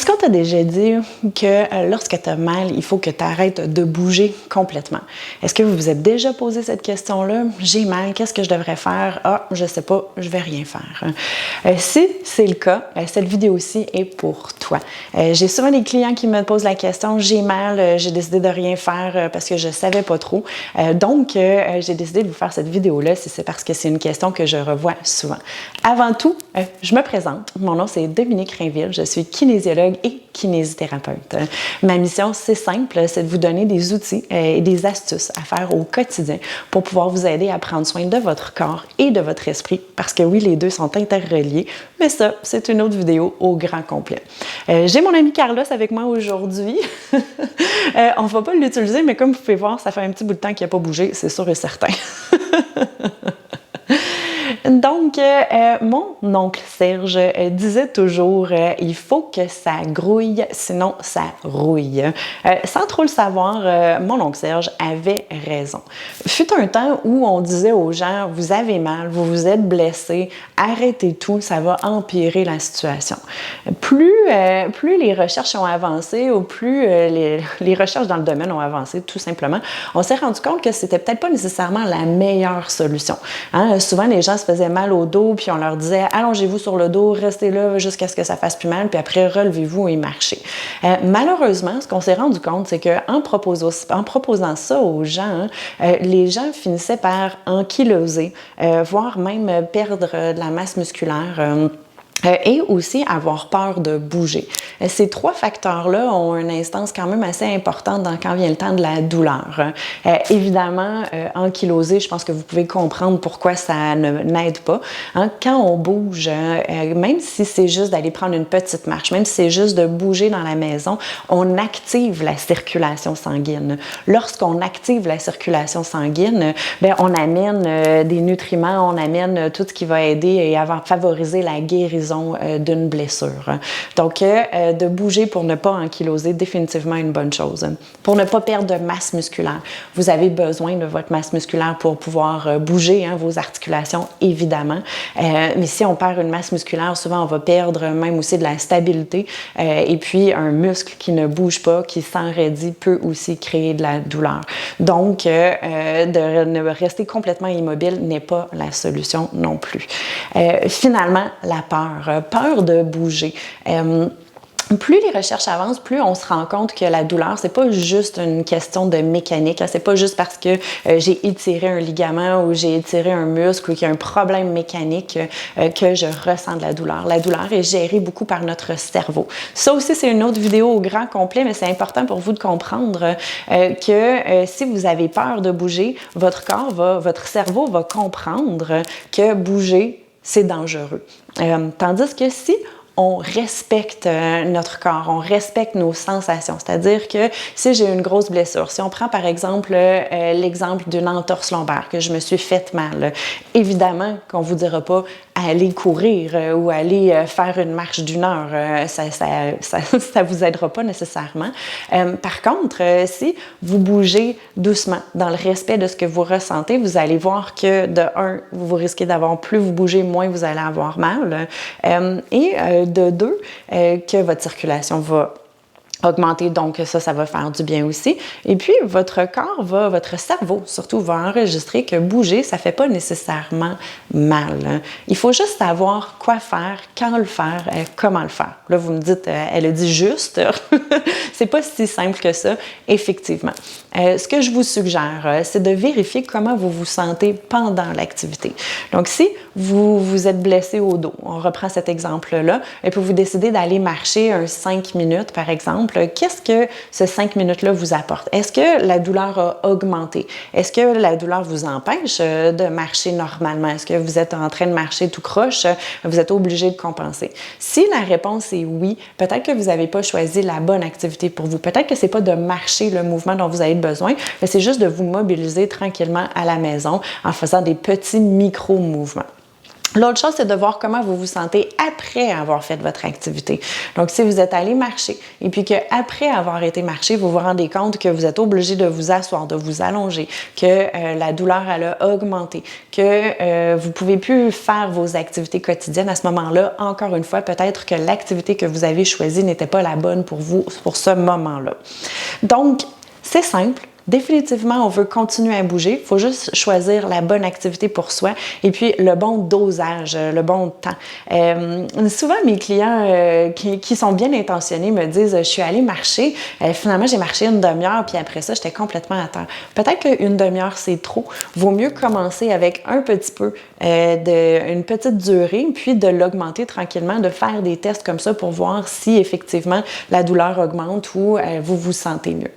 Est-ce qu'on t'a déjà dit que lorsque tu as mal, il faut que tu arrêtes de bouger complètement? Est-ce que vous vous êtes déjà posé cette question-là? J'ai mal, qu'est-ce que je devrais faire? Ah, je sais pas, je vais rien faire. Si c'est le cas, cette vidéo-ci est pour toi. J'ai souvent des clients qui me posent la question, j'ai mal, j'ai décidé de rien faire parce que je savais pas trop. Donc, j'ai décidé de vous faire cette vidéo-là si c'est parce que c'est une question que je revois souvent. Avant tout, je me présente. Mon nom, c'est Dominique Rainville. Je suis kinésiologue et kinésithérapeute. Ma mission, c'est simple, c'est de vous donner des outils et des astuces à faire au quotidien pour pouvoir vous aider à prendre soin de votre corps et de votre esprit, parce que oui, les deux sont interreliés, mais ça, c'est une autre vidéo au grand complet. J'ai mon amie Carlos avec moi aujourd'hui. On ne va pas l'utiliser, mais comme vous pouvez voir, ça fait un petit bout de temps qu'il n'a pas bougé, c'est sûr et certain. Donc, mon oncle Serge disait toujours il faut que ça grouille, sinon ça rouille. Sans trop le savoir, mon oncle Serge avait raison. Fut un temps où on disait aux gens vous avez mal, vous vous êtes blessé, arrêtez tout, ça va empirer la situation. Plus les recherches ont avancé ou plus les recherches dans le domaine ont avancé, tout simplement, on s'est rendu compte que c'était peut-être pas nécessairement la meilleure solution. Hein? Souvent, les gens se faisaient mal au dos, puis on leur disait « Allongez-vous sur le dos, restez là jusqu'à ce que ça fasse plus mal, puis après, relevez-vous et marchez. » Malheureusement, ce qu'on s'est rendu compte, c'est qu'en proposant ça aux gens, les gens finissaient par ankyloser, voire même perdre de la masse musculaire. Et aussi avoir peur de bouger. Ces trois facteurs-là ont une instance quand même assez importante quand vient le temps de la douleur. Évidemment, ankyloser, je pense que vous pouvez comprendre pourquoi ça n'aide pas. Hein? Quand on bouge, même si c'est juste d'aller prendre une petite marche, même si c'est juste de bouger dans la maison, on active la circulation sanguine. Lorsqu'on active la circulation sanguine, bien, on amène des nutriments, on amène tout ce qui va aider et favoriser la guérison d'une blessure. Donc, de bouger pour ne pas ankyloser, définitivement une bonne chose. Pour ne pas perdre de masse musculaire, vous avez besoin de votre masse musculaire pour pouvoir bouger, hein, vos articulations, évidemment. Mais si on perd une masse musculaire, souvent on va perdre même aussi de la stabilité. Et puis, un muscle qui ne bouge pas, qui s'enraidit, peut aussi créer de la douleur. Donc, de ne rester complètement immobile n'est pas la solution non plus. Finalement, la peur de bouger. Plus les recherches avancent, plus on se rend compte que la douleur, c'est pas juste une question de mécanique. C'est pas juste parce que j'ai étiré un ligament ou j'ai étiré un muscle ou qu'il y a un problème mécanique que je ressens de la douleur. La douleur est gérée beaucoup par notre cerveau. Ça aussi, c'est une autre vidéo au grand complet, mais c'est important pour vous de comprendre que si vous avez peur de bouger, votre cerveau va comprendre que bouger, c'est dangereux. Tandis que si on respecte notre corps, on respecte nos sensations. C'est-à-dire que si j'ai une grosse blessure, si on prend par exemple l'exemple d'une entorse lombaire, que je me suis faite mal, évidemment qu'on ne vous dira pas aller courir ou aller faire une marche d'1 heure. Ça vous aidera pas nécessairement. Par contre, si vous bougez doucement, dans le respect de ce que vous ressentez, vous allez voir que de 1, vous risquez d'avoir plus vous bougez, moins vous allez avoir mal. Et de 2, que votre circulation va augmenter, donc ça va faire du bien aussi. Et puis, votre cerveau surtout va enregistrer que bouger, ça fait pas nécessairement mal. Il faut juste savoir quoi faire, quand le faire, comment le faire. Là, vous me dites, elle a dit juste. C'est pas si simple que ça, effectivement. Ce que je vous suggère, c'est de vérifier comment vous vous sentez pendant l'activité. Donc, si vous vous êtes blessé au dos, on reprend cet exemple-là, et puis vous décidez d'aller marcher 5 minutes, par exemple, qu'est-ce que ce 5 minutes-là vous apporte? Est-ce que la douleur a augmenté? Est-ce que la douleur vous empêche de marcher normalement? Est-ce que vous êtes en train de marcher tout croche? Vous êtes obligé de compenser. Si la réponse est oui, peut-être que vous n'avez pas choisi la bonne activité pour vous. Peut-être que ce n'est pas de marcher le mouvement dont vous avez besoin, mais c'est juste de vous mobiliser tranquillement à la maison en faisant des petits micro-mouvements. L'autre chose, c'est de voir comment vous vous sentez après avoir fait votre activité. Donc, si vous êtes allé marcher et puis qu'après avoir été marcher, vous vous rendez compte que vous êtes obligé de vous asseoir, de vous allonger, que la douleur elle a augmenté, que vous ne pouvez plus faire vos activités quotidiennes à ce moment-là, encore une fois, peut-être que l'activité que vous avez choisie n'était pas la bonne pour vous pour ce moment-là. Donc, c'est simple. Définitivement, on veut continuer à bouger. Il faut juste choisir la bonne activité pour soi et puis le bon dosage, le bon temps. Souvent, mes clients qui sont bien intentionnés me disent « Je suis allée marcher, finalement j'ai marché une demi-heure puis après ça, j'étais complètement à terre. » Peut-être qu'une demi-heure, c'est trop. Vaut mieux commencer avec un petit peu, une petite durée, puis de l'augmenter tranquillement, de faire des tests comme ça pour voir si effectivement la douleur augmente ou vous vous sentez mieux.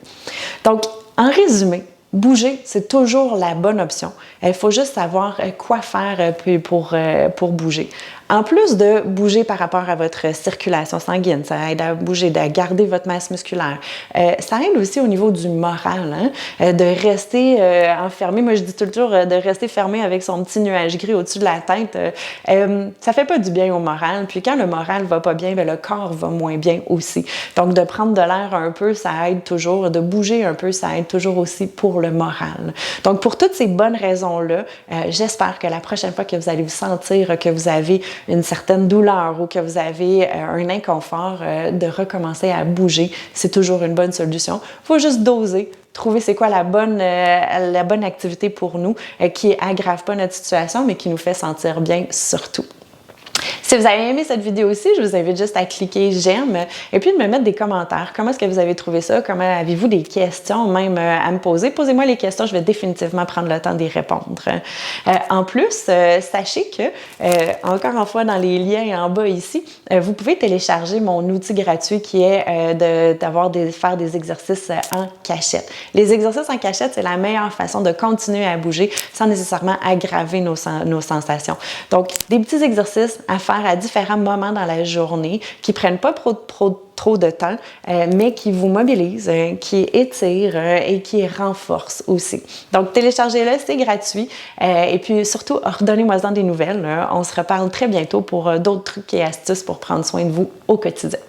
Donc, en résumé, bouger, c'est toujours la bonne option. Il faut juste savoir quoi faire pour bouger. En plus de bouger par rapport à votre circulation sanguine, ça aide à bouger, à garder votre masse musculaire. Ça aide aussi au niveau du moral, de rester enfermé. Moi, je dis toujours de rester fermé avec son petit nuage gris au-dessus de la tête. Ça fait pas du bien au moral. Puis quand le moral va pas bien, bien, le corps va moins bien aussi. Donc, de prendre de l'air un peu, ça aide toujours. De bouger un peu, ça aide toujours aussi pour le moral. Donc, pour toutes ces bonnes raisons-là, j'espère que la prochaine fois que vous allez vous sentir que vous avez une certaine douleur ou que vous avez un inconfort, de recommencer à bouger, c'est toujours une bonne solution. Il faut juste doser, trouver c'est quoi la bonne activité pour nous, qui aggrave pas notre situation, mais qui nous fait sentir bien surtout. Si vous avez aimé cette vidéo aussi, je vous invite juste à cliquer j'aime et puis de me mettre des commentaires. Comment est-ce que vous avez trouvé ça? Comment avez-vous des questions même à me poser? Posez-moi les questions, je vais définitivement prendre le temps d'y répondre. En plus, sachez que, encore une fois dans les liens en bas ici, vous pouvez télécharger mon outil gratuit qui est faire des exercices en cachette. Les exercices en cachette, c'est la meilleure façon de continuer à bouger sans nécessairement aggraver nos sensations. Donc, des petits exercices à faire à différents moments dans la journée qui ne prennent pas trop de temps, mais qui vous mobilisent, qui étirent et qui renforcent aussi. Donc, téléchargez-le, c'est gratuit. Et puis, surtout, redonnez-moi-en des nouvelles. On se reparle très bientôt pour d'autres trucs et astuces pour prendre soin de vous au quotidien.